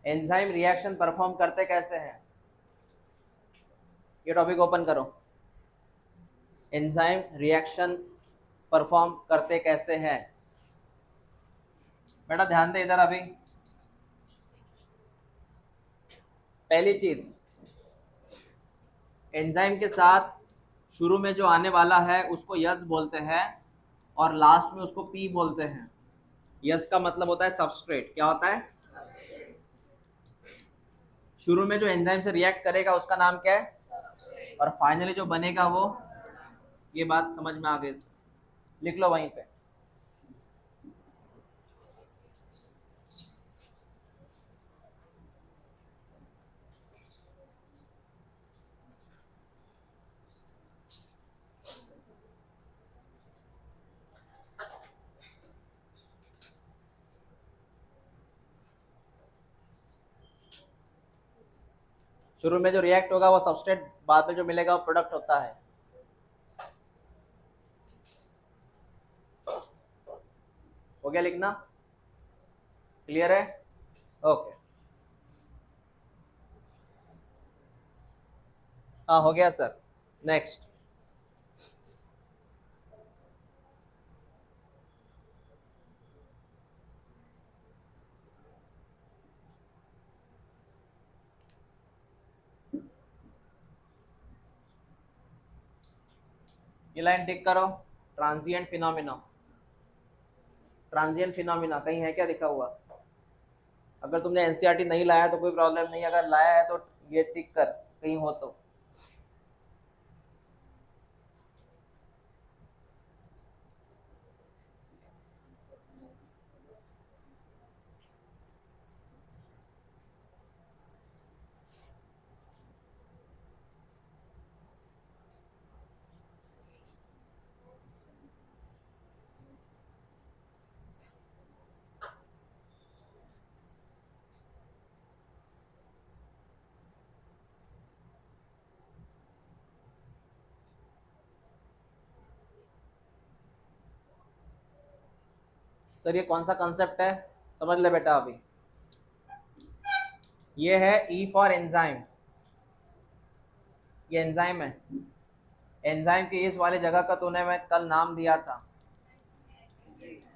Enzyme reaction perform करते कैसे हैं? ये टॉपिक ओपन करो। एंजाइम रिएक्शन परफॉर्म करते कैसे हैं? बेटा ध्यान दे इधर। अभी पहली चीज, एंजाइम के साथ शुरू में जो आने वाला है उसको यस बोलते हैं और लास्ट में उसको पी बोलते हैं। यस का मतलब होता है सबस्ट्रेट। क्या होता है? शुरू में जो एंजाइम से रिएक्ट करेगा उसका नाम क्या है? और फाइनली जो बनेगा वो, ये बात समझ में आ गई? लिख लो वहीं पे। शुरू में जो रिएक्ट होगा वो सबस्ट्रेट, बाद में जो मिलेगा वो प्रोडक्ट होता है। हो गया लिखना? क्लियर है? ओके। हाँ हो गया सर। नेक्स्ट। ये लाइन टिक करो। Transient phenomena. ट्रांजिएंट फिनोमिना कहीं है क्या लिखा हुआ? अगर तुमने एनसीईआरटी नहीं लाया तो कोई प्रॉब्लम नहीं, अगर लाया है तो ये टिक कर कहीं हो तो। सर ये कौन सा कंसेप्ट है? समझ ले बेटा। अभी ये है ई फॉर एंजाइम। ये एंजाइम है। एंजाइम की इस वाली जगह का तूने मैं कल नाम दिया था,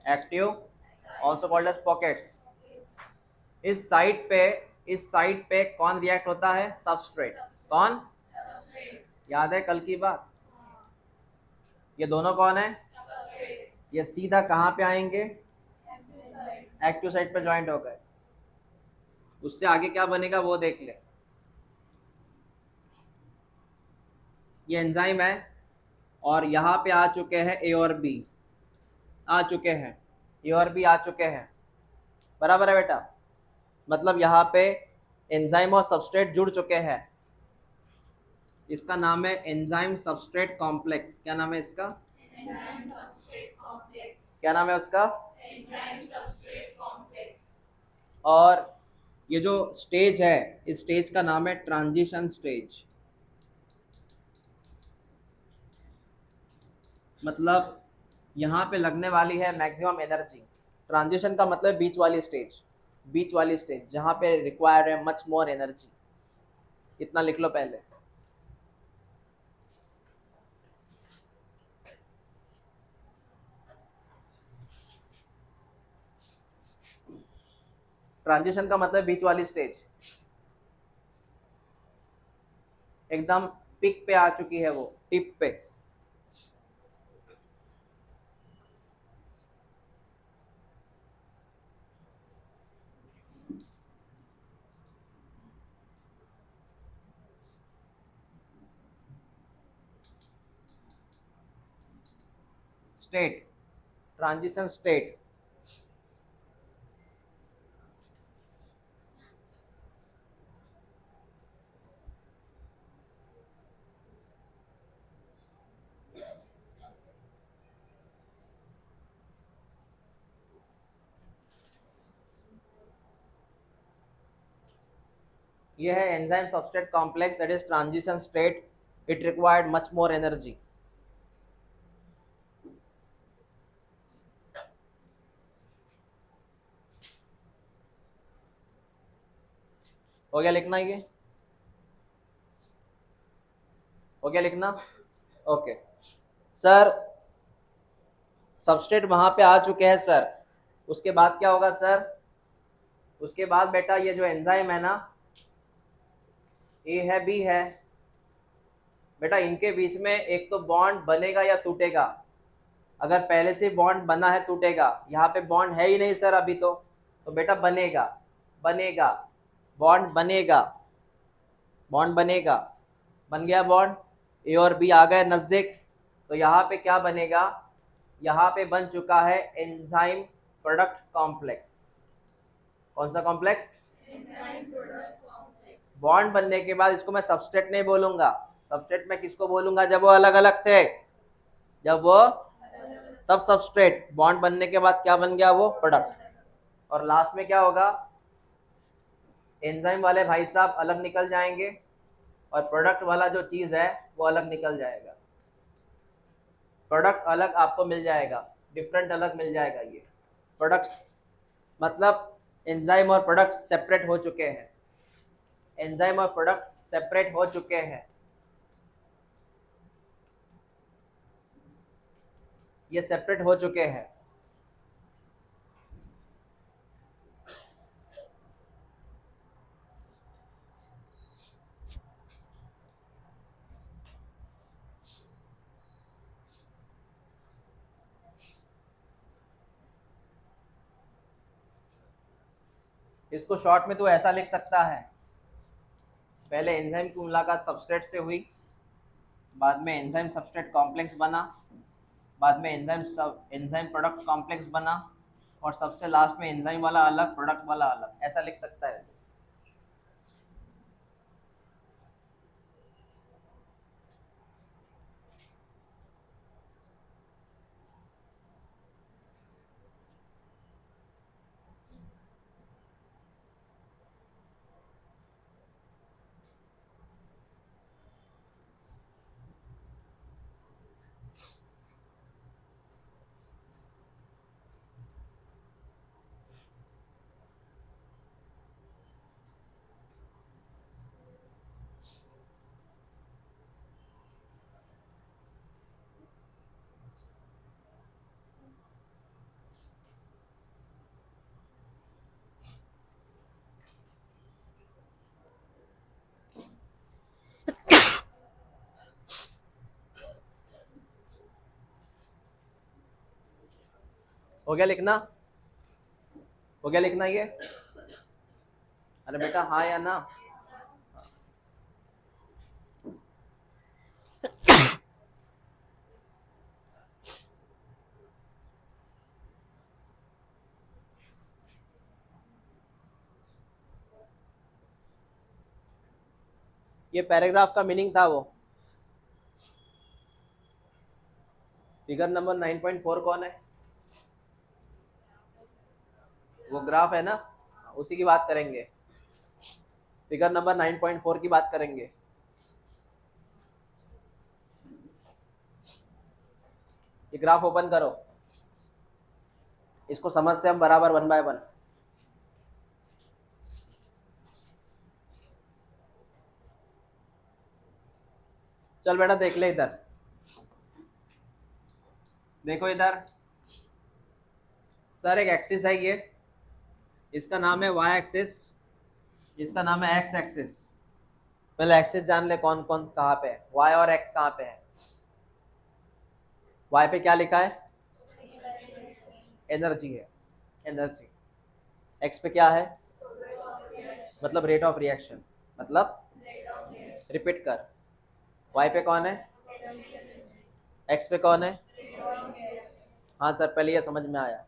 active, also called as pockets. इस साइट पे कौन रिएक्ट होता है? सबस्ट्रेट। कौन? याद है कल की बात? ये दोनों कौन है? ये सीधा कहाँ पे आएंगे? एक्टिव साइट पे ज्वाइंट हो गए। उससे आगे क्या बनेगा वो देख ले। ये एंजाइम है और यहाँ पे आ चुके हैं ए और बी। आ चुके हैं ए और बी, आ चुके हैं। बराबर है बेटा? मतलब यहाँ पे एंजाइम और सबस्ट्रेट जुड़ चुके हैं। इसका नाम है एंजाइम सबस्ट्रेट कॉम्प्लेक्स। क्या नाम है इसका? Enzyme substrate complex. क्या नाम है उसका? Enzyme substrate complex. और ये जो स्टेज है, इस स्टेज का नाम है ट्रांजिशन स्टेज। मतलब यहाँ पे लगने वाली है मैक्सिमम एनर्जी। ट्रांजिशन का मतलब बीच वाली स्टेज। बीच वाली स्टेज जहाँ पे रिक्वायर्ड है मच मोर एनर्जी। इतना लिख लो पहले। ट्रांजिशन का मतलब बीच वाली स्टेज। एकदम पिक पे आ चुकी है वो, टिप पे। State, transition state. ये है enzyme substrate complex, that is transition state. It required much more energy. हो गया लिखना ये? हो गया लिखना? ओके सर, सबस्ट्रेट वहां पे आ चुके हैं सर। उसके बाद क्या होगा सर? उसके बाद बेटा ये जो एंजाइम है ना, ए है बी है बेटा, इनके बीच में एक तो बॉन्ड बनेगा या टूटेगा। अगर पहले से बॉन्ड बना है टूटेगा, यहाँ पे बॉन्ड है ही नहीं सर अभी तो बेटा बनेगा, बनेगा, बॉन्ड बनेगा, बॉन्ड बनेगा, बन गया बॉन्ड, ए और बी आ गए नजदीक। तो यहाँ पे क्या बनेगा? यहाँ पे बन चुका है एंजाइम प्रोडक्ट कॉम्प्लेक्स। कौन सा कॉम्प्लेक्स? बॉन्ड बनने के बाद इसको मैं सबस्ट्रेट नहीं बोलूंगा। सबस्ट्रेट मैं किसको बोलूंगा? जब वो अलग अलग थे, जब वो, तब सबस्ट्रेट। बॉन्ड बनने के बाद क्या बन गया? वो प्रोडक्ट। और लास्ट में क्या होगा? एंजाइम वाले भाई साहब अलग निकल जाएंगे और प्रोडक्ट वाला जो चीज है वो अलग निकल जाएगा। प्रोडक्ट अलग आपको मिल जाएगा, डिफरेंट अलग मिल जाएगा। ये प्रोडक्ट्स मतलब एंजाइम और प्रोडक्ट सेपरेट हो चुके हैं, एंजाइम और प्रोडक्ट सेपरेट हो चुके हैं, ये सेपरेट हो चुके हैं। इसको शॉर्ट में तो ऐसा लिख सकता है, पहले एंजाइम की मुलाकात सबस्ट्रेट से हुई, बाद में एंजाइम सबस्ट्रेट कॉम्प्लेक्स बना, बाद में एंजाइम प्रोडक्ट कॉम्प्लेक्स बना, और सबसे लास्ट में एंजाइम वाला अलग, प्रोडक्ट वाला अलग, ऐसा लिख सकता है। हो गया लिखना? हो गया लिखना ये? अरे बेटा हाँ या ना? ये पैराग्राफ का मीनिंग था वो। फिगर नंबर 9.4 कौन है? वो ग्राफ है ना, उसी की बात करेंगे। फिगर नंबर 9.4 की बात करेंगे। ये ग्राफ ओपन करो, इसको समझते हम बराबर 1 बाय 1। चल बेटा देख ले इधर, देखो इधर सर, एक एक्सिस है ये, इसका नाम है वाई एक्सिस, इसका नाम है एक्स एक्सिस। पहले एक्सिस जान ले कौन कौन कहाँ पे है, वाई और एक्स कहाँ पे है। वाई पे क्या लिखा है? एनर्जी है, एनर्जी। एक्स पे क्या है? मतलब रेट ऑफ रिएक्शन, मतलब रिपीट कर, वाई पे कौन है? एक्स पे कौन है? हाँ सर, पहले ये समझ में आया,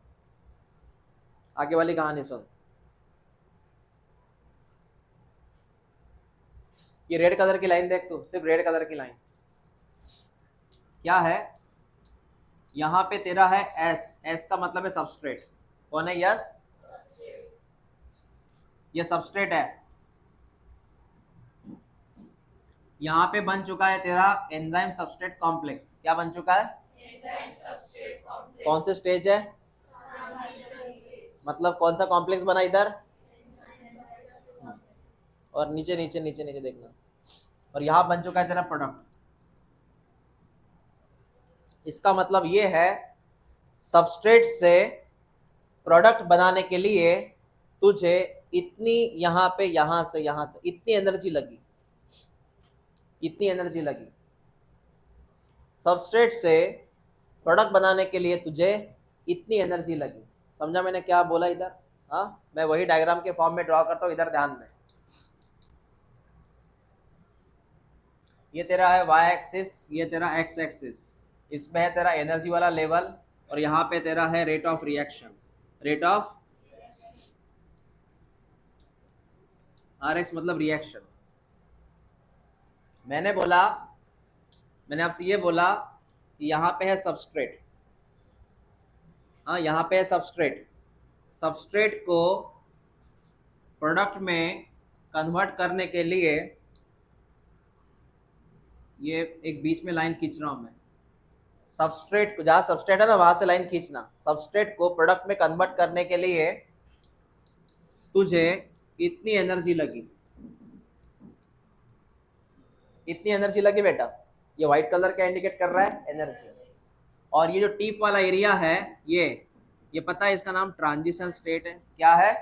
आगे वाली कहानी सुन। ये रेड कलर की लाइन देख तू, सिर्फ रेड कलर की लाइन क्या है? यहाँ पे तेरा है एस, एस का मतलब है सबस्ट्रेट। कौन है? यस, ये सबस्ट्रेट है। यहाँ पे बन चुका है तेरा एंजाइम सबस्ट्रेट कॉम्प्लेक्स। क्या बन चुका है? कौन से स्टेज है? मतलब कौन सा कॉम्प्लेक्स बना इधर? और नीचे नीचे नीचे नीचे देखना, और यहाँ बन चुका है तेरा प्रोडक्ट। इसका मतलब ये है सबस्ट्रेट से प्रोडक्ट बनाने के लिए तुझे इतनी यहाँ पे यहाँ से यहाँ तक इतनी एनर्जी लगी, इतनी एनर्जी लगी। सबस्ट्रेट से प्रोडक्ट बनाने के लिए तुझे इतनी एनर्जी लगी। समझा मैंने क्या बोला इधर? हाँ, मैं वही डायग्राम के फॉर्म में ड्रॉ करता हूँ, इधर ध्यान में। ये तेरा है वाई एक्सिस, ये तेरा एक्स एक्सिस, इसमें है तेरा एनर्जी वाला लेवल, और यहाँ पे तेरा है rate of reaction, rate of r x मतलब रिएक्शन। मैंने आपसे ये बोला कि यहाँ पे है सबस्ट्रेट, हाँ यहाँ पे है सबस्ट्रेट। सबस्ट्रेट को प्रोडक्ट में कन्वर्ट करने के लिए, ये एक बीच में लाइन खींच रहा हूँ मैं, सबस्ट्रेट को, जहाँ सबस्ट्रेट है ना वहां से लाइन खींचना। सबस्ट्रेट को प्रोडक्ट में कन्वर्ट करने के लिए तुझे इतनी एनर्जी लगी, इतनी एनर्जी लगी बेटा। ये व्हाइट कलर क्या इंडिकेट कर रहा है? एनर्जी। और ये जो टीप वाला एरिया है, ये पता है इसका नाम ट्रांजिशन स्टेट है। क्या है?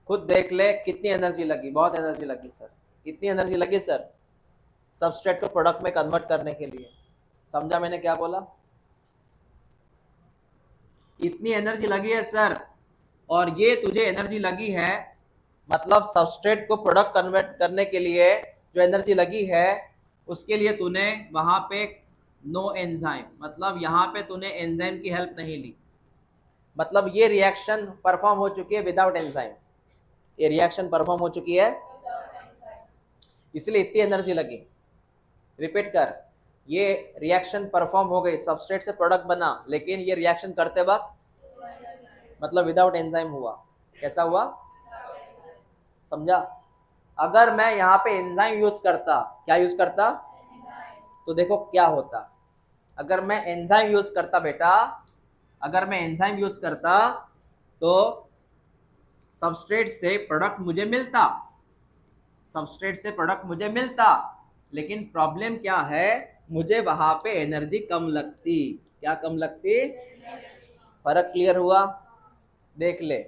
खुद देख ले कितनी एनर्जी लगी, बहुत एनर्जी लगी सर, इतनी एनर्जी लगी सर सबस्ट्रेट को प्रोडक्ट में कन्वर्ट करने के लिए। समझा मैंने क्या बोला? इतनी एनर्जी लगी है सर, और ये तुझे एनर्जी लगी है, मतलब सबस्ट्रेट को प्रोडक्ट कन्वर्ट करने के लिए जो एनर्जी लगी है, उसके लिए तूने वहां पे नो एंजाइम, मतलब यहाँ पे तूने एंजाइम की हेल्प नहीं ली, मतलब ये रिएक्शन परफॉर्म हो चुकी है विदाउट एंजाइम, ये रिएक्शन परफॉर्म हो चुकी है, इसलिए इतनी एनर्जी लगी। रिपीट कर, ये रिएक्शन परफॉर्म हो गई, सबस्ट्रेट से प्रोडक्ट बना, लेकिन ये रिएक्शन करते वक्त मतलब विदाउट एंजाइम हुआ। कैसा हुआ? समझा? अगर मैं यहाँ पे एंजाइम यूज करता, क्या यूज करता, तो देखो क्या होता। अगर मैं एंजाइम यूज करता बेटा, अगर मैं एंजाइम यूज करता तो सबस्ट्रेट से प्रोडक्ट मुझे मिलता, सबस्ट्रेट से प्रोडक्ट मुझे मिलता, लेकिन प्रॉब्लम क्या है, मुझे वहां पे एनर्जी कम लगती। क्या कम लगती? फर्क क्लियर हुआ? देख ले,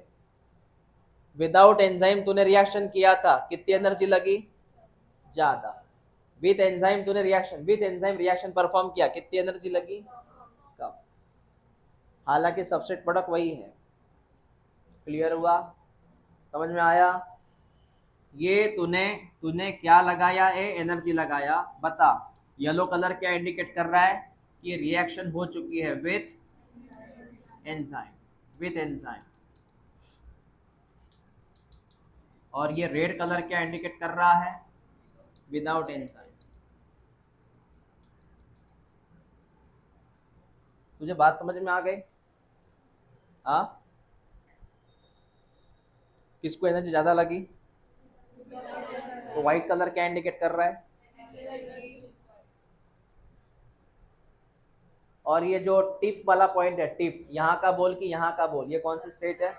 विदाउट एंजाइम तूने रिएक्शन किया था, कितनी एनर्जी लगी? ज्यादा। विद एंजाइम तूने reaction, with enzyme reaction perform किया, कितनी एनर्जी लगी? कम। हालांकि सबस्ट्रेट प्रोडक्ट वही है। क्लियर हुआ? समझ में आया? ये तूने क्या लगाया? एनर्जी लगाया। बता, येलो कलर क्या इंडिकेट कर रहा है कि रिएक्शन हो चुकी है विथ एंजाइम, विथ एंजाइम। और ये रेड कलर क्या इंडिकेट कर रहा है? Without enzyme. तुझे बात समझ में आ गई? हाँ, किसको एनर्जी ज्यादा लगी? तो व्हाइट कलर क्या इंडिकेट कर रहा है? और ये जो टिप वाला पॉइंट है, टिप, यहाँ का बोल कि यहाँ का बोल, ये कौन सी स्टेट है?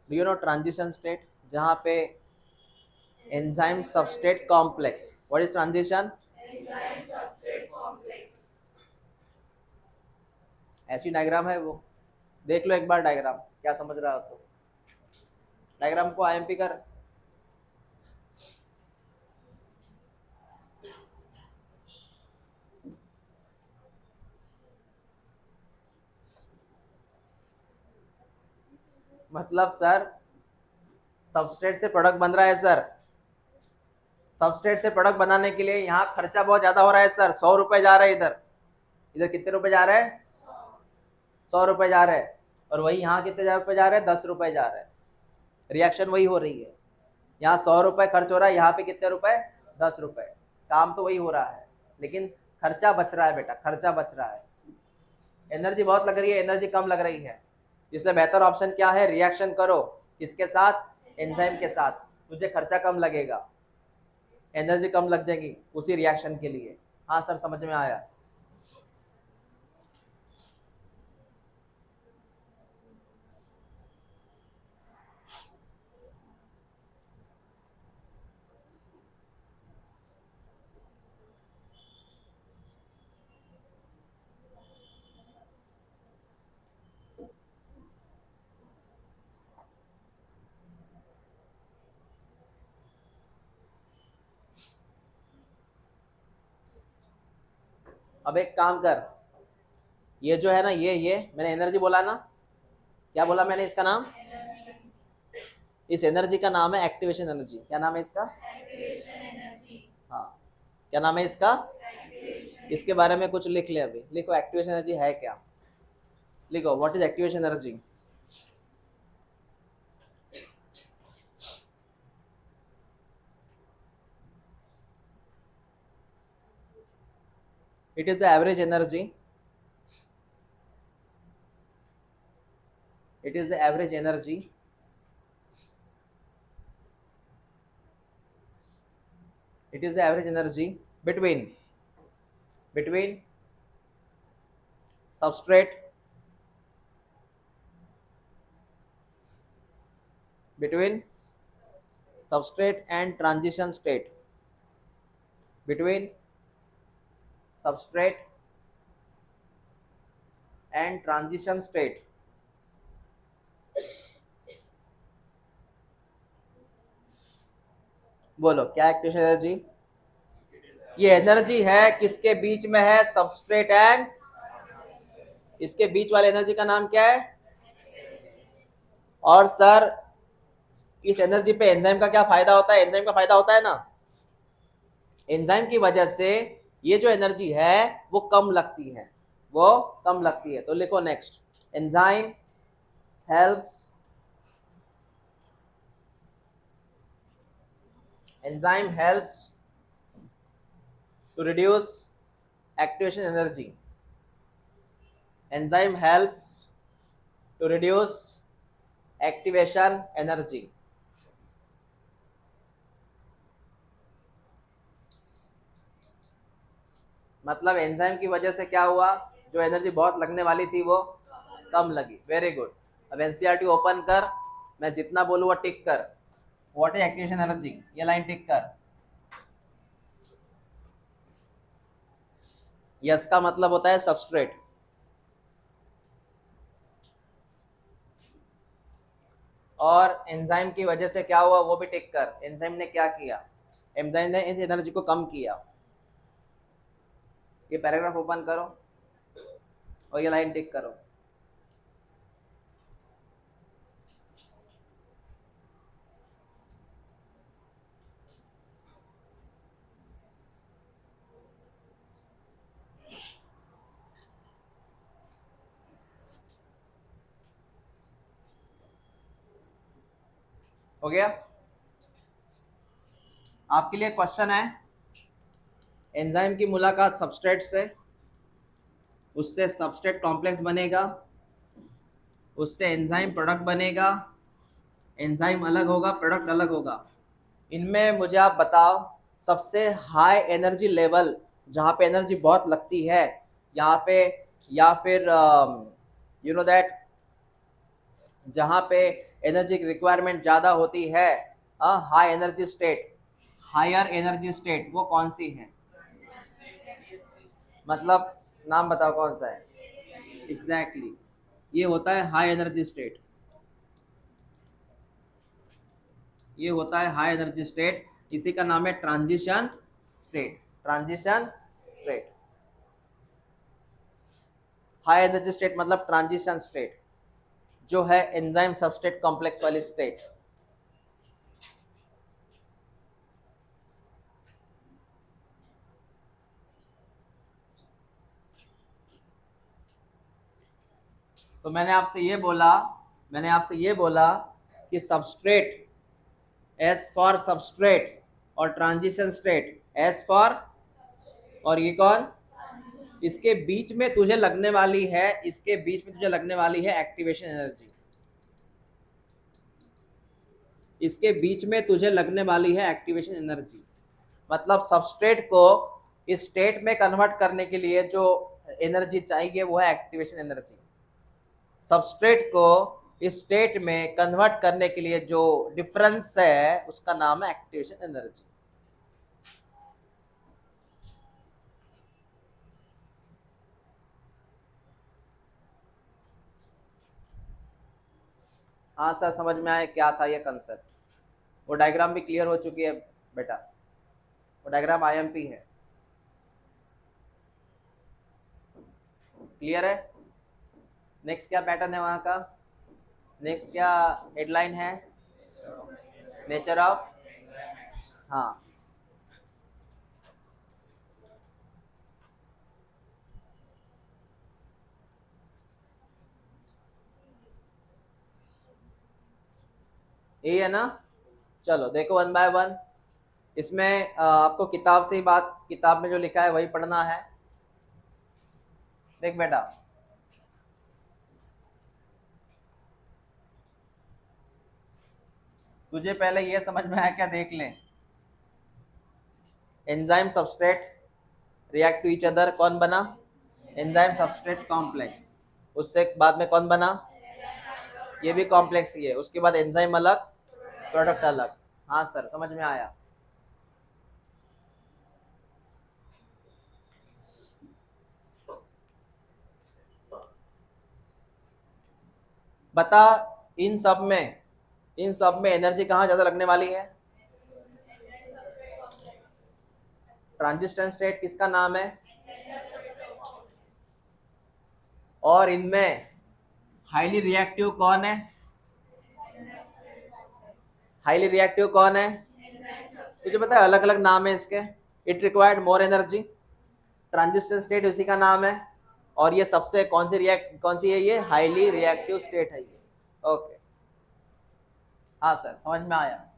Do you know transition state, जहाँ पे enzyme substrate complex. What is transition? ऐसी डायग्राम है वो, देख लो एक बार डायग्राम, क्या समझ रहा हो तो। डायग्राम को आईएमपी कर। मतलब सर सबस्ट्रेट से प्रोडक्ट बन रहा है सर, सबस्ट्रेट से प्रोडक्ट बनाने के लिए यहाँ खर्चा बहुत ज्यादा हो रहा है सर। 100 रुपए जा रहे हैं इधर, इधर कितने रुपए जा रहे हैं? 100 रुपए जा रहे हैं। और वही यहाँ कितने रुपए जा रहे हैं? 10 रुपए जा रहे हैं। रिएक्शन वही हो रही है, यहाँ 100 रुपए खर्च हो रहा है, यहाँ पे कितने रुपए? 10 रुपए। काम तो वही हो रहा है, लेकिन खर्चा बच रहा है बेटा, खर्चा बच रहा है। एनर्जी बहुत लग रही है, एनर्जी कम लग रही है, इसलिए बेहतर ऑप्शन क्या है? रिएक्शन करो। किसके साथ? एंजाइम के साथ। तुझे खर्चा कम लगेगा, एनर्जी कम लग जाएगी उसी रिएक्शन के लिए। हाँ सर, समझ में आया। अब एक काम कर, ये जो है ना, ये मैंने एनर्जी बोला ना, क्या बोला मैंने इसका नाम? इस एनर्जी का नाम है एक्टिवेशन एनर्जी। क्या नाम है इसका? हाँ, क्या नाम है इसका? इसके बारे में कुछ लिख ले, अभी लिखो एक्टिवेशन एनर्जी है क्या, लिखो what is activation energy. It is the average energy, it is the average energy it is the average energy between substrate between substrate and transition state, between substrate and transition state। बोलो क्या activation energy? ये energy है किसके बीच में है? Substrate and, इसके बीच वाले energy का नाम क्या है? और सर इस एनर्जी पे एंजाइम का क्या फायदा होता है? एंजाइम का फायदा होता है ना, एंजाइम की वजह से ये जो एनर्जी है वो कम लगती है, वो कम लगती है। तो लिखो next, enzyme helps, enzyme helps to reduce activation energy, enzyme helps to reduce activation energy. मतलब एंजाइम की वजह से क्या हुआ, जो एनर्जी बहुत लगने वाली थी वो कम लगी। Very good. अब एनसीईआरटी ओपन कर, मैं जितना बोलूँ वो टिक कर। व्हाट इज एक्टिवेशन एनर्जी, ये लाइन टिक कर। यस का मतलब होता है सबस्ट्रेट, और एंजाइम की वजह से क्या हुआ वो भी टिक कर। एंजाइम ने क्या किया? एंजाइम ने इस एनर्जी को कम किया। ये पैराग्राफ ओपन करो और ये लाइन टिक करो। हो गया? आपके लिए क्वेश्चन है, एंजाइम की मुलाकात सबस्ट्रेट से, उससे सबस्ट्रेट कॉम्प्लेक्स बनेगा, उससे एंजाइम प्रोडक्ट बनेगा, एंजाइम अलग होगा, प्रोडक्ट अलग होगा। इनमें मुझे आप बताओ सबसे हाई एनर्जी लेवल जहाँ पे एनर्जी बहुत लगती है यहाँ पे, या फिर यू नो दैट जहाँ पे एनर्जी की रिक्वायरमेंट ज़्यादा होती है, high energy state, higher energy state, वो कौन सी है? मतलब नाम बताओ कौन सा है? एग्जैक्टली ये होता है हाई एनर्जी स्टेट, ये होता है हाई एनर्जी स्टेट। इसी का नाम है transition state, transition state. High energy state मतलब ट्रांजिशन स्टेट, जो है एंजाइम सबस्ट्रेट कॉम्प्लेक्स वाली स्टेट। तो मैंने आपसे ये बोला कि सबस्ट्रेट, एस फॉर सबस्ट्रेट, और ट्रांजिशन स्टेट एस फॉर, और ये कौन? इसके बीच में तुझे लगने वाली है, इसके बीच में तुझे लगने वाली है एक्टिवेशन एनर्जी, इसके बीच में तुझे लगने वाली है एक्टिवेशन एनर्जी। मतलब सबस्ट्रेट को इस स्टेट में कन्वर्ट करने के लिए जो एनर्जी चाहिए वो है एक्टिवेशन एनर्जी। सबस्ट्रेट को इस स्टेट में कन्वर्ट करने के लिए जो डिफरेंस है उसका नाम है एक्टिवेशन एनर्जी। हाँ सर, समझ में आया क्या था ये कंसेप्ट। वो डायग्राम भी क्लियर हो चुकी है बेटा, वो डायग्राम आईएमपी है। क्लियर है? नेक्स्ट क्या पैटर्न है वहाँ का? नेक्स्ट क्या हेडलाइन है? नेचर ऑफ, हाँ, यही है ना? चलो देखो वन बाय वन। इसमें आपको किताब से ही बात, किताब में जो लिखा है वही पढ़ना है। देख बेटा, तुझे पहले ये समझ में आया क्या? देख ले, enzyme substrate react to each other, कौन बना? Enzyme substrate complex. उससे बाद में कौन बना? ये भी कॉम्प्लेक्स ही है। उसके बाद एंजाइम अलग, प्रोडक्ट अलग। हाँ सर, समझ में आया। बता, इन सब में एनर्जी कहाँ ज्यादा लगने वाली है? ट्रांजिशन स्टेट किसका नाम है? और इनमें हाईली रिएक्टिव कौन है? हाईली रिएक्टिव कौन है? तुझे पता है अलग अलग नाम है इसके। It required more energy, transition state उसी का नाम है। और ये सबसे कौन सी है? ये हाईली रिएक्टिव स्टेट है ये। ओके, हाँ सर, समझ में आया।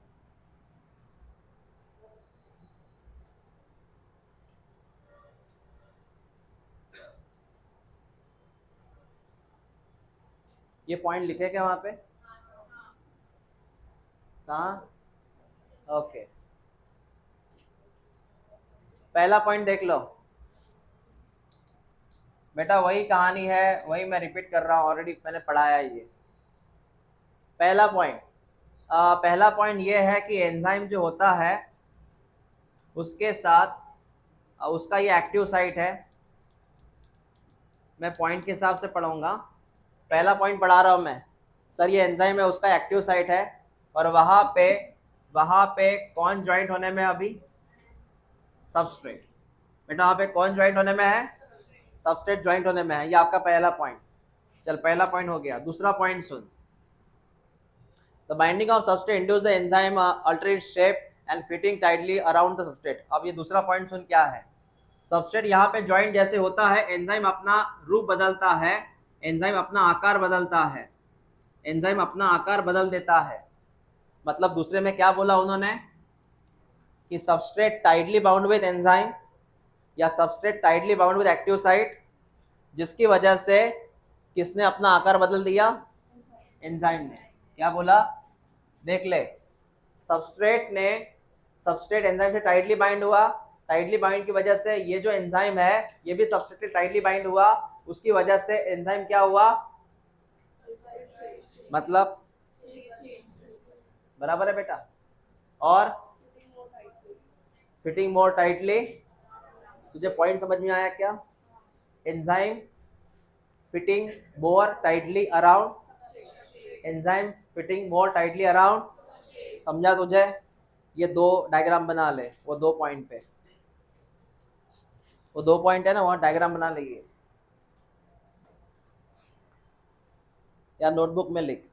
ये पॉइंट लिखे क्या वहां पे? कहाँ? ओके, पहला पॉइंट देख लो बेटा, वही कहानी है, वही मैं रिपीट कर रहा हूँ, ऑलरेडी मैंने पढ़ाया है ये। पहला पॉइंट ये है कि एंजाइम जो होता है उसके साथ उसका ये एक्टिव साइट है। मैं पॉइंट के हिसाब से पढ़ाऊंगा। पहला पॉइंट पढ़ा रहा हूँ मैं, सर ये एंजाइम है, उसका एक्टिव साइट है। और वहाँ पे कौन ज्वाइंट होने में? अभी सबस्ट्रेट। बेटा वहाँ पे कौन ज्वाइंट होने में है? सबस्ट्रेट ज्वाइंट होने में है। ये आपका पहला पॉइंट। चल, पहला पॉइंट हो गया। दूसरा point soon, the binding of substrate induce the enzyme alter its shape and fitting tightly around the substrate. अब ये दूसरा पॉइंट सुन क्या है। सबस्ट्रेट यहाँ पे ज्वाइंट जैसे होता है, एंजाइम अपना रूप बदलता है, एंजाइम अपना आकार बदलता है, एंजाइम अपना आकार बदल देता है। मतलब दूसरे में क्या बोला उन्होंने कि substrate tightly bound with enzyme या substrate tightly bound with active site, जिसकी वजह से किसने अपना आकार बदल दिया? एंजाइम ने। क्या बोला? देख ले, सबस्ट्रेट एंजाइम से टाइटली बाइंड हुआ, टाइटली बाइंड की वजह से ये जो एंजाइम है ये भी सबस्ट्रेट से टाइटली बाइंड हुआ, उसकी वजह से एंजाइम क्या हुआ? मतलब बराबर है बेटा। और फिटिंग मोर टाइटली, तुझे पॉइंट समझ में आया क्या? एंजाइम फिटिंग मोर टाइटली अराउंड, एंजाइम फिटिंग मोर टाइटली अराउंड, समझा तुझे? ये दो डायग्राम बना ले, वो दो पॉइंट पे, वो दो पॉइंट है ना, वहाँ डायग्राम बना लेंगे या नोटबुक में लिख।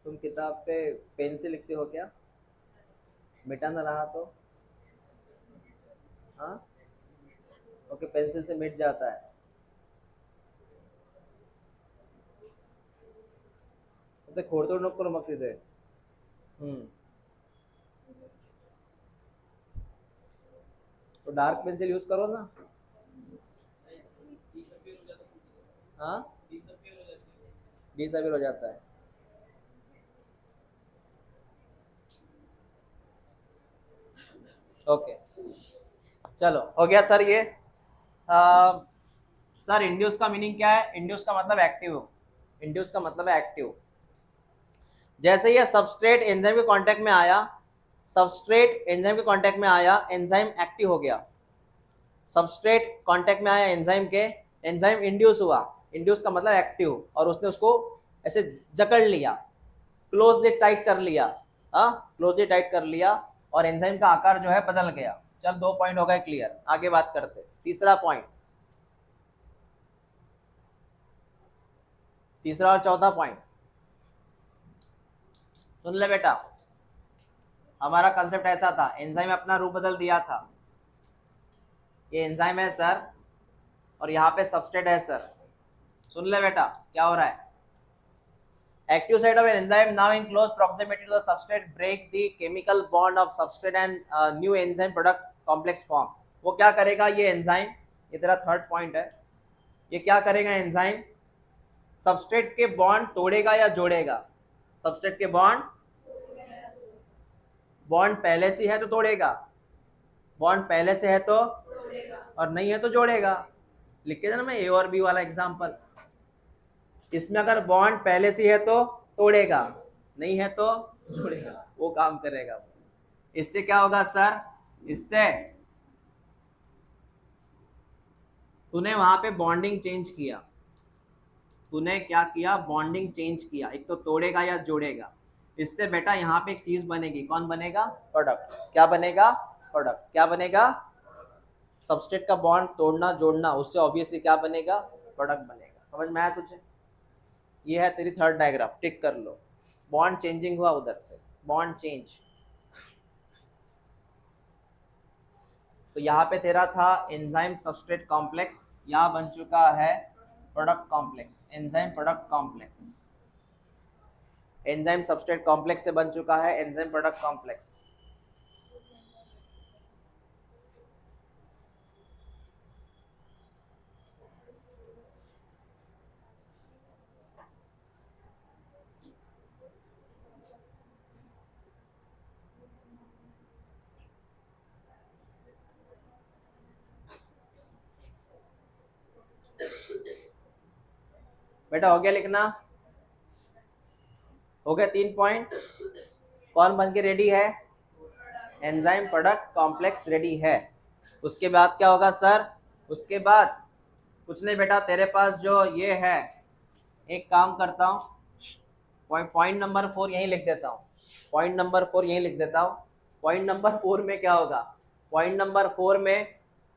तुम किताब पे पेन से लिखते हो क्या? मिटा ना रहा तो? हाँ, ओके, पेंसिल से मिट जाता है। तो खोड़ नको मग तिथे। तो डार्क पेंसिल यूज करो ना। हाँ, डिसअपीयर हो जाता है। ओके, चलो हो गया सर ये। आ, सर इंड्यूस का मीनिंग क्या है? इंड्यूस का मतलब एक्टिव। इंड्यूस का मतलब है एक्टिव। जैसे ये सबस्ट्रेट एंजाइम के कांटेक्ट में आया, सबस्ट्रेट एंजाइम के कांटेक्ट में आया, एंजाइम एक्टिव हो गया। सबस्ट्रेट कांटेक्ट में आया एंजाइम के, एंजाइम इंड्यूस हुआ। इंड्यूस का मतलब एक्टिव, और उसने उसको ऐसे जकड़ लिया, क्लोजली टाइट कर लिया। हाँ, क्लोजली टाइट कर लिया, और एंजाइम का आकार जो है बदल गया। चल 2 पॉइंट हो गए क्लियर। आगे बात करते, तीसरा पॉइंट, तीसरा और चौथा पॉइंट सुन ले बेटा। हमारा कंसेप्ट ऐसा था, एंजाइम अपना रूप बदल दिया था। ये एंजाइम है सर, और यहाँ पे सबस्ट्रेट है सर। सुन ले बेटा क्या हो रहा है। Active site of an enzyme now in close proximity to the substrate break the chemical bond of substrate and new enzyme product complex form। वो क्या करेगा ये एंजाइम, ये तेरा थर्ड पॉइंट है। ये क्या करेगा एंजाइम? सबस्ट्रेट के बॉन्ड तोड़ेगा या जोड़ेगा? सबस्ट्रेट के बॉन्ड, बॉन्ड पहले से है तो तोड़ेगा, बॉन्ड पहले से है तो, और नहीं है तो जोड़ेगा। लिख के ना मैं ए और बी वाला एग्जांपल। इसमें अगर बॉन्ड पहले से है तो तोड़ेगा, नहीं है तो जोड़ेगा, वो काम करेगा। इससे क्या होगा सर? इससे तूने वहां पे बॉन्डिंग चेंज किया। तूने क्या किया? बॉन्डिंग चेंज किया। एक तो तोड़ेगा या जोड़ेगा। इससे बेटा यहाँ पे एक चीज बनेगी। कौन बनेगा? प्रोडक्ट। क्या बनेगा? प्रोडक्ट। क्या बनेगा? सबस्ट्रेट का बॉन्ड तोड़ना जोड़ना, उससे ऑब्वियसली क्या बनेगा? प्रोडक्ट बनेगा। समझ में आया तुझे? ये है तेरी थर्ड डायग्राम, टिक कर लो। बॉन्ड चेंजिंग हुआ उधर से, बॉन्ड चेंज। तो यहाँ पे तेरा था एंजाइम सबस्ट्रेट कॉम्प्लेक्स, यहाँ बन चुका है product complex, enzyme product complex. Enzyme substrate complex से बन चुका है एंजाइम प्रोडक्ट कॉम्प्लेक्स। बेटा हो गया लिखना? हो गया 3 पॉइंट। कौन बन के रेडी है? एंजाइम प्रोडक्ट कॉम्प्लेक्स रेडी है। उसके बाद क्या होगा सर? उसके बाद कुछ नहीं बेटा, तेरे पास जो ये है, एक काम करता हूँ, पॉइंट नंबर 4 यहीं लिख देता हूँ। पॉइंट नंबर 4 यहीं लिख देता हूँ। पॉइंट नंबर 4 में क्या होगा? पॉइंट नंबर 4 में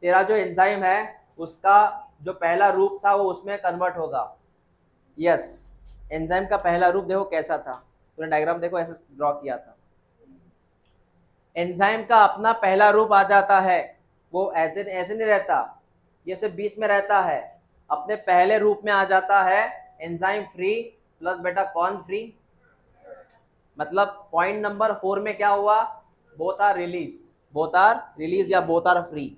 तेरा जो एंजाइम है उसका जो पहला रूप था वो उसमें कन्वर्ट होगा। यस, एंजाइम का पहला रूप देखो कैसा था, तूने डायग्राम देखो ऐसे ड्रॉ किया था। एंजाइम का अपना पहला रूप आ जाता है, वो ऐसे ऐसे नहीं रहता, ये सिर्फ बीच में रहता है, अपने पहले रूप में आ जाता है। एंजाइम फ्री प्लस बेटा कौन फ्री, मतलब पॉइंट नंबर 4 में क्या हुआ? Both are release, both are release या बोथ आर फ्री।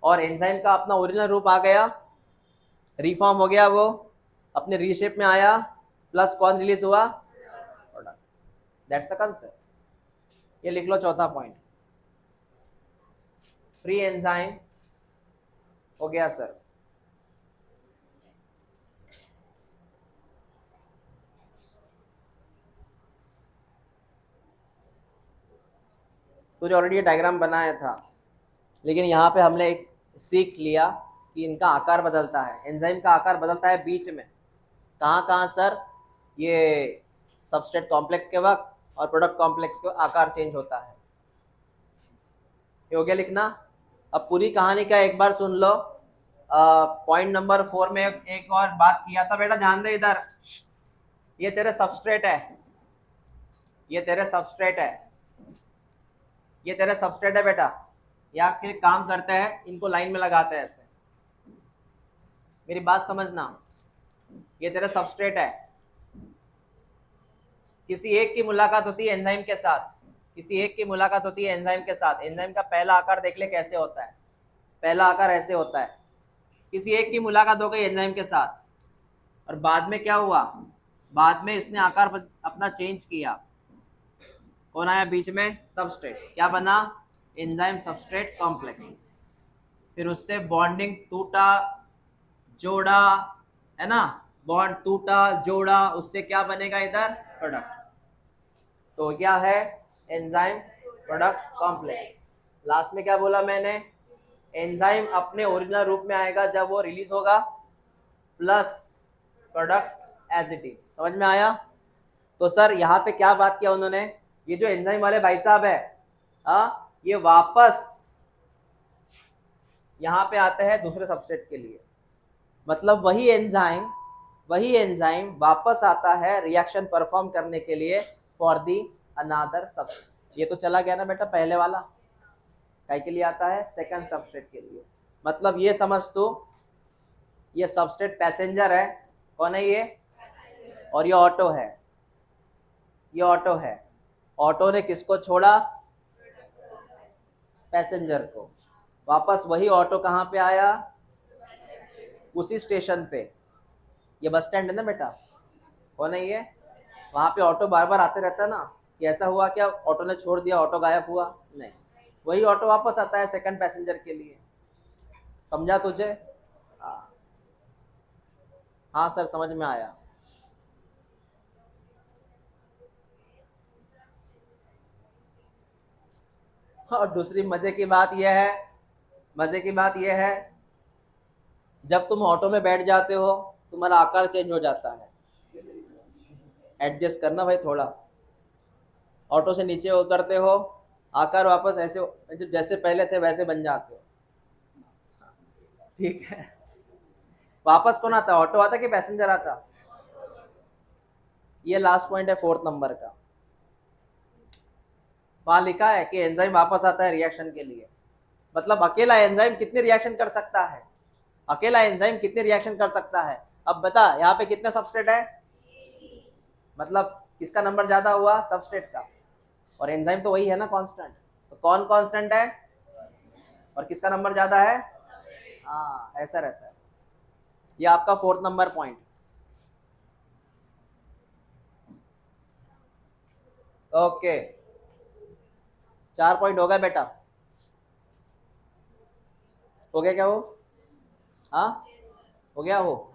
और एंजाइम का अपना ओरिजिनल रूप आ गया, रिफॉर्म हो गया, वो अपने रीशेप में आया, प्लस कौन रिलीज हुआ? प्रोडक्ट। That's a concept. ये लिख लो चौथा पॉइंट, फ्री एंजाइम हो गया सर। तूने ऑलरेडी ये डायग्राम बनाया था, लेकिन यहाँ पे हमने एक सीख लिया कि इनका आकार बदलता है, एंजाइम का आकार बदलता है बीच में। कहाँ कहाँ सर? ये सबस्ट्रेट कॉम्प्लेक्स के वक्त और प्रोडक्ट कॉम्प्लेक्स के आकार चेंज होता है। ये हो गया लिखना? अब पूरी कहानी का एक बार सुन लो। पॉइंट नंबर 4 में एक और बात किया था बेटा, ध्यान दे इधर। ये तेरे सबस्ट्रेट है, ये तेरे सबस्ट्रेट है, ये तेरे सबस्ट्रेट है बेटा। या फिर काम करते हैं, इनको लाइन में लगाते हैं ऐसे, मेरी बात समझना। ये तेरा सबस्ट्रेट है, किसी एक की मुलाकात होती है एंजाइम के साथ, किसी एक की मुलाकात होती है एंजाइम के साथ। एंजाइम का पहला आकार देख ले कैसे होता है, पहला आकार ऐसे होता है। किसी एक की मुलाकात हो गई एंजाइम के साथ, और बाद में क्या हुआ? बाद में इसने आकार अपना चेंज किया। कौन आया बीच में? सबस्ट्रेट। क्या बना? Enzyme substrate complex. फिर उससे बॉन्डिंग टूटा जोड़ा, है ना, बॉन्ड टूटा जोड़ा, उससे क्या बनेगा इधर, प्रोडक्ट। तो क्या है, एंजाइम प्रोडक्ट कॉम्प्लेक्स। लास्ट में क्या बोला मैंने, एंजाइम अपने ओरिजिनल रूप में आएगा जब वो रिलीज होगा, plus product as it is. समझ में आया। तो सर यहाँ पे क्या बात किया उन्होंने, ये जो एंजाइम वाले भाई साहब है, ये वापस यहाँ पे आते हैं दूसरे सबस्ट्रेट के लिए, मतलब वही एंजाइम वापस आता है रिएक्शन परफॉर्म करने के लिए फॉर दी अनादर सबस्ट्रेट। ये तो चला गया ना बेटा पहले वाला, काय के लिए आता है, सेकंड सबस्ट्रेट के लिए। मतलब ये समझ तो, ये सबस्ट्रेट पैसेंजर है, कौन है ये, और ये ऑटो है, ये ऑटो है। ऑटो ने किसको छोड़ा, पैसेंजर को। वापस वही ऑटो कहाँ पे आया, उसी स्टेशन पे। ये बस स्टैंड है ना बेटा, कौन है ये, वहाँ पे ऑटो बार बार आते रहता है ना, कि ऐसा हुआ क्या ऑटो ने छोड़ दिया, ऑटो गायब हुआ, नहीं, वही ऑटो वापस आता है सेकंड पैसेंजर के लिए। समझा तुझे, हाँ सर समझ में आया। और दूसरी मजे की बात यह है, मजे की बात यह है, जब तुम ऑटो में बैठ जाते हो तुम्हारा आकार चेंज हो जाता है, एडजस्ट करना भाई थोड़ा। ऑटो से नीचे उतरते हो, आकार वापस ऐसे जो जैसे पहले थे वैसे बन जाते हो, ठीक है। वापस कौन आता, ऑटो आता कि पैसेंजर आता, ये लास्ट पॉइंट है फोर्थ नंबर का। वहां लिखा है कि एंजाइम वापस आता है रिएक्शन के लिए, मतलब अकेला एंजाइम कितनी रिएक्शन कर सकता है, अकेला एंजाइम कितनी रिएक्शन कर सकता है। अब बता यहाँ पे कितने सबस्ट्रेट है, मतलब किसका नंबर ज्यादा हुआ, सबस्ट्रेट का, और एंजाइम तो वही है ना कांस्टेंट, तो कौन कांस्टेंट है, और किसका नंबर ज्यादा है, हाँ ऐसा रहता है। ये आपका fourth number point. Okay 4 point हो गए बेटा, हो गया क्या वो, हाँ हो गया वो।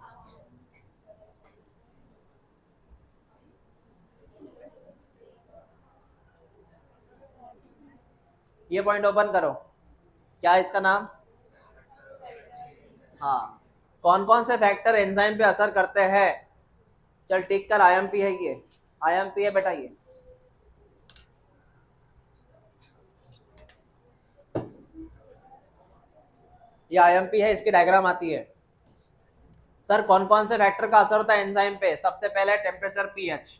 ये पॉइंट ओपन करो, क्या है इसका नाम, हाँ, कौन कौन से फैक्टर एंजाइम पे असर करते हैं, चल टिक कर, आईएमपी है ये, आईएमपी है बेटा ये आईएमपी है, इसकी डायग्राम आती है। सर कौन कौन से फैक्टर का असर होता है एंजाइम पे, सबसे पहले टेम्परेचर पीएच,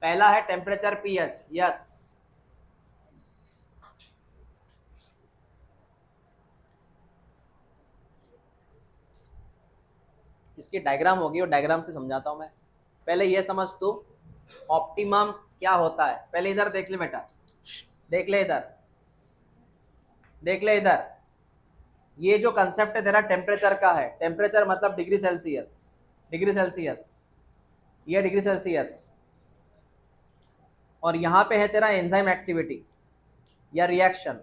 पहला है टेम्परेचर पीएच, यस। इसकी डायग्राम होगी, और डायग्राम से समझाता हूं मैं, पहले ये समझ तू ऑप्टिमम क्या होता है। पहले इधर देख ले बेटा, देख ले इधर, देख ले इधर, ये जो कंसेप्ट है तेरा टेम्परेचर का है, टेम्परेचर मतलब डिग्री सेल्सियस, डिग्री सेल्सियस, ये डिग्री सेल्सियस, और यहाँ पे है तेरा एंजाइम एक्टिविटी या रिएक्शन,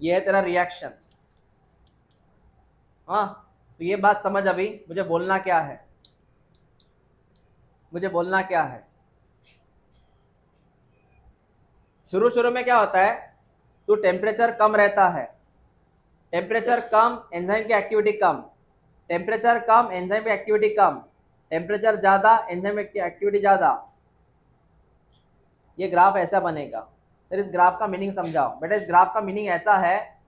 ये है तेरा रिएक्शन। हाँ तो ये बात समझ, अभी मुझे बोलना क्या है, मुझे बोलना क्या है। शुरू शुरू में क्या होता है, तो टेम्परेचर कम रहता है, टेम्परेचर कम एंजाइम की एक्टिविटी कम, टेम्परेचर कम एंजाइम की एक्टिविटी कम, टेम्परेचर ज्यादा एंजाइम की एक्टिविटी ज्यादा। ये ग्राफ ऐसा बनेगा। सर इस ग्राफ का मीनिंग समझाओ बेटा। इस ग्राफ का मीनिंग ऐसा है,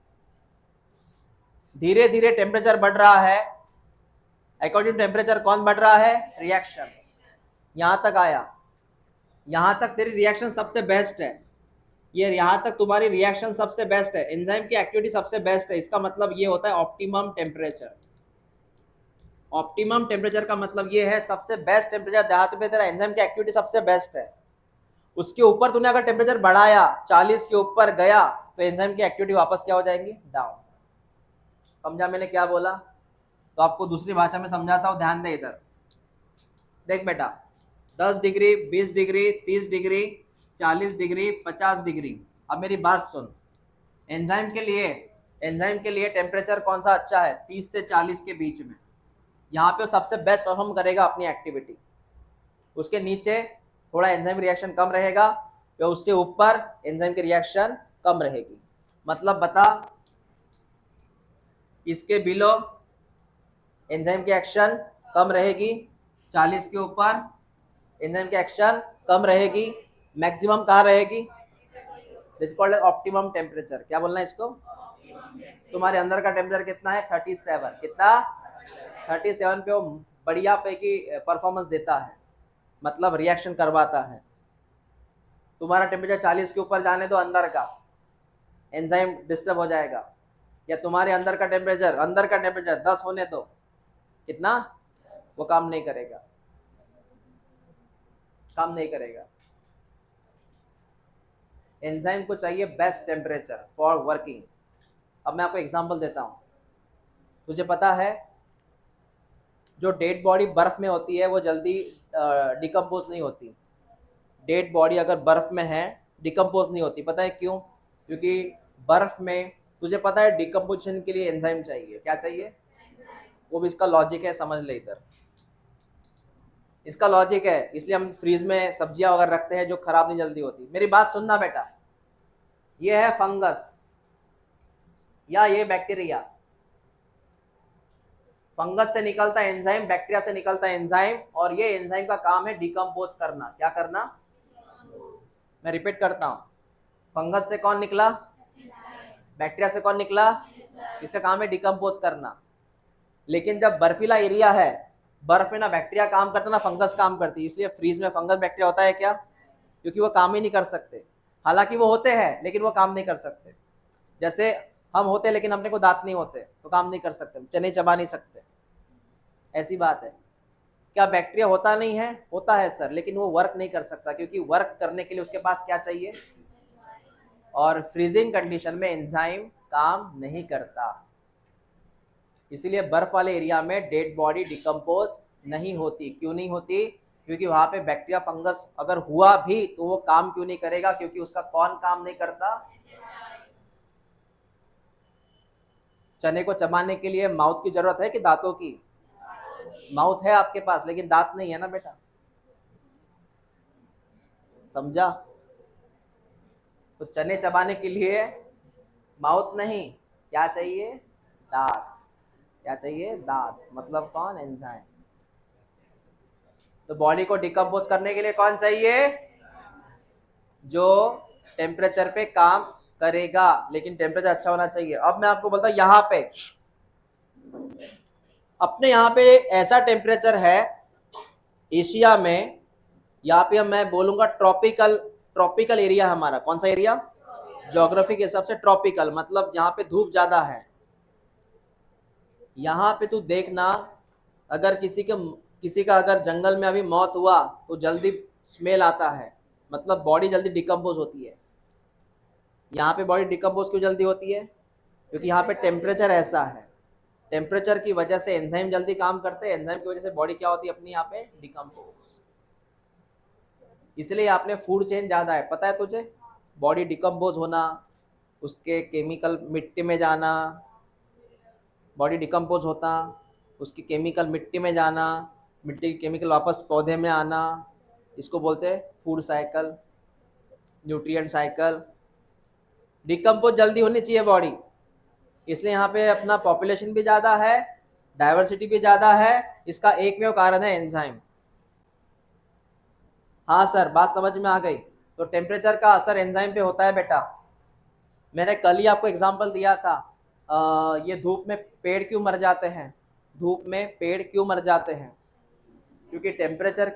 धीरे धीरे टेम्परेचर बढ़ रहा है, अकॉर्डिंग टेम्परेचर कौन बढ़ रहा है, रिएक्शन। यहां तक आया, यहां तक तेरी रिएक्शन सबसे बेस्ट है, ये यहां तक तुम्हारी रिएक्शन सबसे बेस्ट है, एंजाइम की एक्टिविटी सबसे बेस्ट है, इसका मतलब ये होता है ऑप्टिमम टेम्परेचर। ऑप्टिमम टेम्परेचर का मतलब ये है सबसे बेस्ट टेम्परेचर, जहां पे तेरा एंजाइम की एक्टिविटी सबसे बेस्ट है। उसके ऊपर तूने अगर टेम्परेचर बढ़ाया, 40 के ऊपर गया, तो एंजाइम की एक्टिविटी वापस क्या हो जाएंगी, डाउन। समझा मैंने क्या बोला, तो आपको दूसरी भाषा में समझाता हूं, ध्यान दे इधर। देख बेटा 10 degree, 20 degree, 30 degree, 40 degree, 50 degree. अब मेरी बात सुन, एंजाइम के लिए एंजाइम के लिए टेम्परेचर कौन सा अच्छा है? 30 से 40 के बीच में। यहाँ पे सबसे बेस्ट परफॉर्म करेगा अपनी एक्टिविटी। उसके नीचे थोड़ा एंजाइम रिएक्शन कम रहेगा, या उससे ऊपर एंजाइम की रिएक्शन कम रहेगी। मतलब बता, इसके बिलो एंजाइम की एक्शन कम रहेगी, 40 के ऊपर एंजाइम की एक्शन कम रहेगी, मैक्सिमम कहाँ रहेगी? This called optimum temperature. क्या बोलना है इसको? तुम्हारे अंदर का टेम्परेचर कितना है? 37। कितना? 37 पे वो बढ़िया पैकी परफॉर्मेंस देता है, मतलब रिएक्शन करवाता है। तुम्हारा टेम्परेचर 40 के ऊपर जाने दो, अंदर का एंजाइम डिस्टर्ब हो जाएगा। या तुम्हारे अंदर का टेम्परेचर 10 होने दो, कितना? वो काम नहीं करेगा, काम नहीं करेगा। एंजाइम को चाहिए बेस्ट टेम्परेचर फॉर वर्किंग। अब मैं आपको एग्जांपल देता हूँ। तुझे पता है जो डेड बॉडी बर्फ में होती है वो जल्दी डिकम्पोज नहीं होती। डेड बॉडी अगर बर्फ में है डिकम्पोज नहीं होती। पता है क्यों? क्योंकि बर्फ में तुझे पता है डिकम्पोजिशन के लिए एंजाइम चाहिए। क्या चाहिए? वो भी इसका लॉजिक है, समझ ले इधर। इसका लॉजिक है, इसलिए हम फ्रीज में सब्जियां वगैरह रखते हैं जो खराब नहीं जल्दी होती। मेरी बात सुनना बेटा, ये है फंगस या ये बैक्टीरिया। फंगस से निकलता है एंजाइम, बैक्टीरिया से निकलता है एंजाइम, और ये एंजाइम का काम है डिकम्पोज करना। क्या करना? मैं रिपीट करता हूँ। फंगस से कौन निकला? बैक्टीरिया से कौन निकला? इसका काम है डिकम्पोज करना। लेकिन जब बर्फीला एरिया है, बर्फ में ना बैक्टीरिया काम करता ना फंगस काम करती है। इसलिए फ्रीज में फंगस बैक्टीरिया होता है क्या? क्योंकि वो काम ही नहीं कर सकते। हालांकि वो होते हैं लेकिन वो काम नहीं कर सकते। जैसे हम होते लेकिन अपने को दांत नहीं होते तो काम नहीं कर सकते, चने चबा नहीं सकते। ऐसी बात है। क्या बैक्टीरिया होता नहीं है? होता है सर, लेकिन वो वर्क नहीं कर सकता, क्योंकि वर्क करने के लिए उसके पास क्या चाहिए? और फ्रीजिंग कंडीशन में एंजाइम काम नहीं करता। इसीलिए बर्फ वाले एरिया में डेड बॉडी डिकम्पोज नहीं होती। क्यों नहीं होती? क्योंकि वहां पे बैक्टीरिया फंगस अगर हुआ भी तो वो काम क्यों नहीं करेगा? क्योंकि उसका कौन काम नहीं करता? चने को चबाने के लिए माउथ की जरूरत है कि दांतों की? माउथ है आपके पास लेकिन दांत नहीं है ना बेटा, समझा? तो चने चबाने के लिए माउथ नहीं, क्या चाहिए? दांत। क्या चाहिए? दांत। मतलब कौन? एंजाइम। तो बॉडी को डिकम्पोज करने के लिए कौन चाहिए? जो टेम्परेचर पे काम करेगा, लेकिन टेम्परेचर अच्छा होना चाहिए। अब मैं आपको बोलता हूं, यहाँ पे अपने यहाँ पे ऐसा टेम्परेचर है एशिया में, यहाँ पे मैं बोलूंगा ट्रॉपिकल। ट्रॉपिकल एरिया हमारा कौन सा एरिया? ज्योग्राफी के हिसाब से ट्रॉपिकल, मतलब यहाँ पे धूप ज्यादा है। यहाँ पे तू देखना, अगर किसी का अगर जंगल में अभी मौत हुआ तो जल्दी स्मेल आता है, मतलब बॉडी जल्दी डिकम्पोज होती है। यहाँ पे बॉडी डिकम्पोज क्यों जल्दी होती है? क्योंकि यहाँ पे टेम्परेचर ऐसा है। टेम्परेचर की वजह से एंजाइम जल्दी काम करते हैं, एंजाइम की वजह से बॉडी क्या होती है अपनी यहाँ पे? डिकम्पोज। इसलिए आपने फूड चेन ज़्यादा है, पता है तुझे? बॉडी डिकम्पोज होना, उसके केमिकल मिट्टी में जाना, बॉडी डिकम्पोज होता, उसकी केमिकल मिट्टी में जाना, मिट्टी की केमिकल वापस पौधे में आना, इसको बोलते हैं food cycle, nutrient cycle. Decompose जल्दी होनी चाहिए बॉडी, इसलिए यहाँ पे अपना पॉपुलेशन भी ज़्यादा है, डाइवर्सिटी भी ज़्यादा है। इसका एकमेव कारण है एंजाइम। हाँ सर, बात समझ में आ गई। तो टेम्परेचर का असर एंजाइम पे होता है बेटा। मैंने कल ही आपको एग्जांपल दिया था। ये धूप में पेड़ क्यों मर जाते हैं? धूप में पेड़ क्यों मर जाते हैं? क्योंकि टेम्परेचर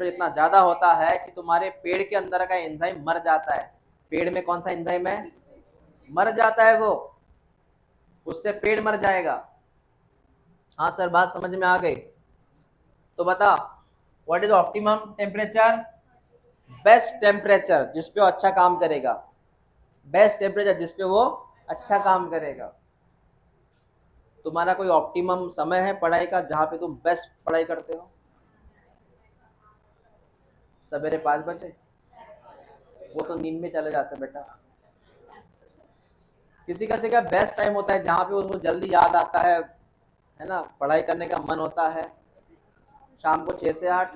इतना ज़्यादा होता है कि तुम्हारे पेड़ के अंदर का एंजाइम मर जाता है। पेड़ में कौन सा एंजाइम है? मर जाता है वो, उससे पेड़ मर जाएगा। हाँ सर, बात समझ में आ गई। तो बता, what is optimum temperature? Best temperature जिसपे वो अच्छा काम करेगा। बेस्ट टेम्परेचर जिसपे वो अच्छा काम करेगा। तुम्हारा कोई ऑप्टिमम समय है पढ़ाई का जहाँ पे तुम बेस्ट पढ़ाई करते हो? सवेरे 5 बजे? वो तो नींद में चले जाते बेटा। किसी का बेस्ट टाइम होता है जहाँ पे उसको जल्दी याद आता है ना, पढ़ाई करने का मन होता है। शाम को 6 से 8,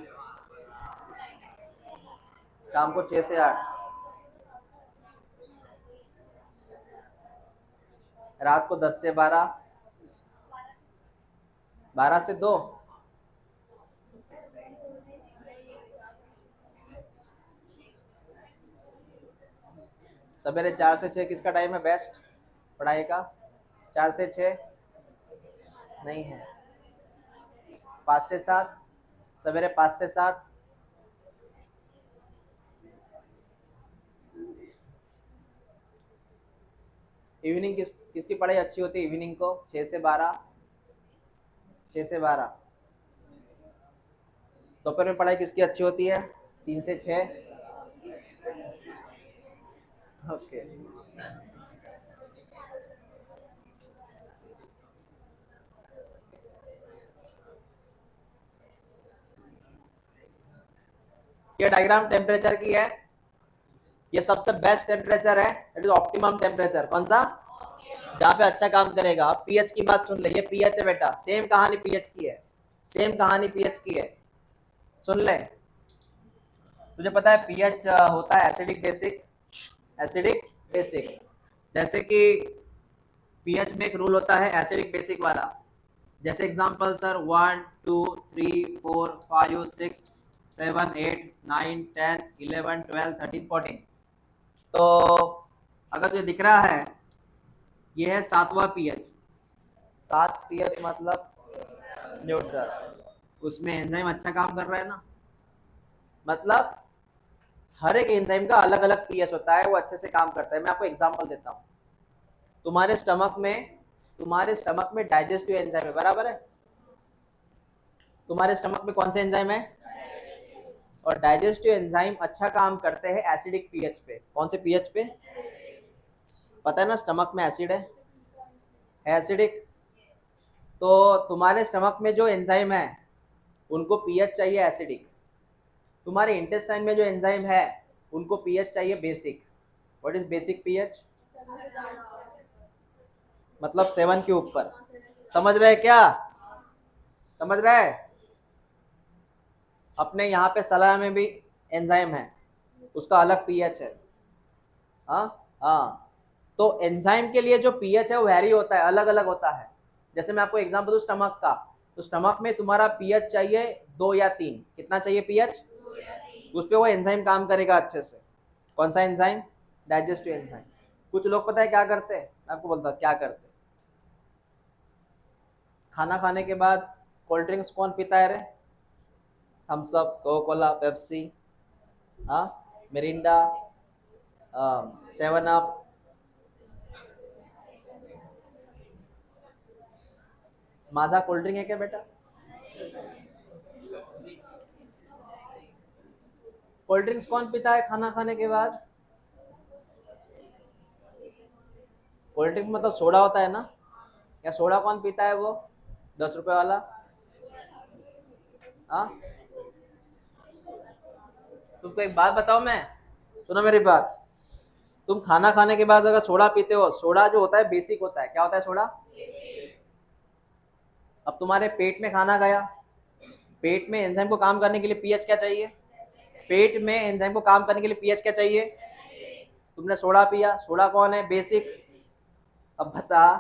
शाम को 6 से 8, रात को 10 से 12, 12 से 2, सवेरे 4 से 6 किसका टाइम है बेस्ट पढ़ाई का? 4 से 6 नहीं है, 5 से 7, सवेरे 5 से 7, इवनिंग किसकी पढ़ाई अच्छी होती है इवनिंग को? 6 से 12, 6 से 12। दोपहर में पढ़ाई किसकी अच्छी होती है? 3 से 6, ओके। ये डायग्राम टेम्परेचर की है, ये सबसे बेस्ट टेम्परेचर है, इट इज ऑप्टिमम टेम्परेचर। कौन सा? जहाँ पे अच्छा काम करेगा। आप पीएच की बात सुन ले, ये पीएच है बेटा, सेम कहानी पीएच की है, सेम कहानी पीएच की है, सुन ले। तुझे पता है पीएच होता है एसिडिक बेसिक, एसिडिक बेसिक। जैसे कि पीएच में एक रूल होता है एसिडिक बेसिक वाला, जैसे एग्जांपल सर 1 2 3 4 5 6 7 8 9 10 11 12 13 14। तो अगर तुझे दिख रहा है ये है 7वां पीएच, 7 पीएच मतलब न्यूट्रल, उसमें एंजाइम अच्छा काम कर रहा है ना। मतलब हर एक एंजाइम का अलग अलग पीएच होता है, वो अच्छे से काम करता है। मैं आपको एग्जांपल देता हूँ। तुम्हारे स्टमक में डाइजेस्टिव एंजाइम है, बराबर है? तुम्हारे स्टमक में कौन से एंजाइम है? और डाइजेस्टिव एंजाइम अच्छा काम करते हैं एसिडिक पीएच पे। कौन से पीएच पे? पता है ना, स्टमक में एसिड है एसिडिक। तो तुम्हारे स्टमक में जो एंजाइम है उनको पीएच चाहिए एसिडिक। तुम्हारे इंटेस्टाइन में जो एंजाइम है उनको पीएच चाहिए basic. What is basic pH? मतलब 7 के ऊपर। समझ रहे क्या? समझ रहे? अपने यहाँ पे सलाह में भी एंजाइम है, उसका अलग पीएच है। हाँ हाँ। तो एंजाइम के लिए जो पीएच है वो वेरी होता है, अलग अलग होता है। जैसे मैं आपको एग्जांपल दूं स्टमक का, तो स्टमक में तुम्हारा पीएच चाहिए 2 या 3। कितना चाहिए पीएच? उस पर वो एंजाइम काम करेगा अच्छे से। कौन सा एंजाइम? Digestive enzyme. कुछ लोग पता है क्या करते हैं, मैं आपको बोलता हूँ क्या करते हैं। खाना खाने के बाद कोल्ड ड्रिंक्स कौन पीता है रे? Thums Up, Coca Cola, Pepsi, हाँ, Mirinda, 7 up. Maaza cold drink है क्या बेटा? कोल्ड ड्रिंक्स कौन पीता है खाना खाने के बाद? कोल्ड ड्रिंक मतलब सोडा होता है ना, या सोडा कौन पीता है वो 10 रुपए वाला? हाँ, तुमको एक बात बताओ, मैं सुनो मेरी बात। तुम खाना खाने के बाद अगर सोडा पीते हो, सोडा जो होता है बेसिक होता है। क्या होता है सोडा? अब तुम्हारे पेट में खाना गया, पेट में एंजाइम को काम करने के लिए पीएच क्या चाहिए? पेट में एंजाइम को काम करने के लिए पीएच क्या चाहिए? तुमने सोडा पिया, सोडा कौन है? बेसिक। अब बता,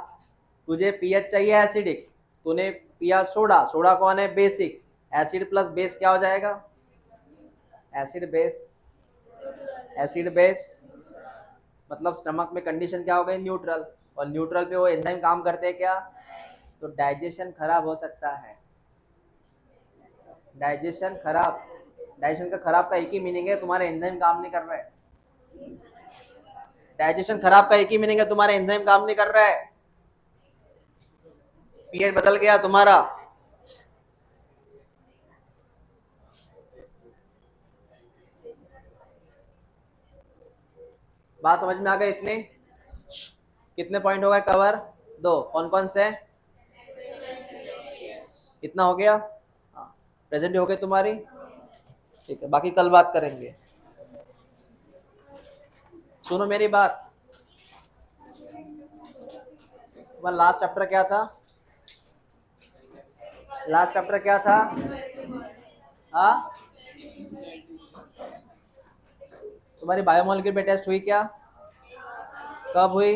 तुझे पीएच चाहिए एसिडिक, तूने पिया सोडा, सोडा कौन है? बेसिक। एसिड प्लस बेस क्या हो जाएगा? Acid base. एसिड बेस मतलब स्टमक में कंडीशन क्या हो गई? न्यूट्रल। और न्यूट्रल पे वो एंजाइम काम करते हैं क्या? तो डाइजेशन खराब हो सकता है। डाइजेशन खराब, डाइजेशन का खराब का एक ही मीनिंग है, तुम्हारे एंजाइम काम नहीं कर रहा है। डाइजेशन खराब का एक ही मीनिंग है, तुम्हारे एंजाइम काम नहीं कर रहा है। पीएच बदल गया तुम्हारा। बात समझ में आ गए? इतने कितने पॉइंट हो गए कवर? 2। कौन कौन से? इतना हो गया? हाँ, प्रेजेंट हो गई तुम्हारी। ठीक है, बाकी कल बात करेंगे। सुनो मेरी बात, तुम्हारा लास्ट चैप्टर क्या था? लास्ट चैप्टर क्या था? हाँ, तुम्हारी बायोमोलिक्यूल पे टेस्ट हुई क्या? कब हुई?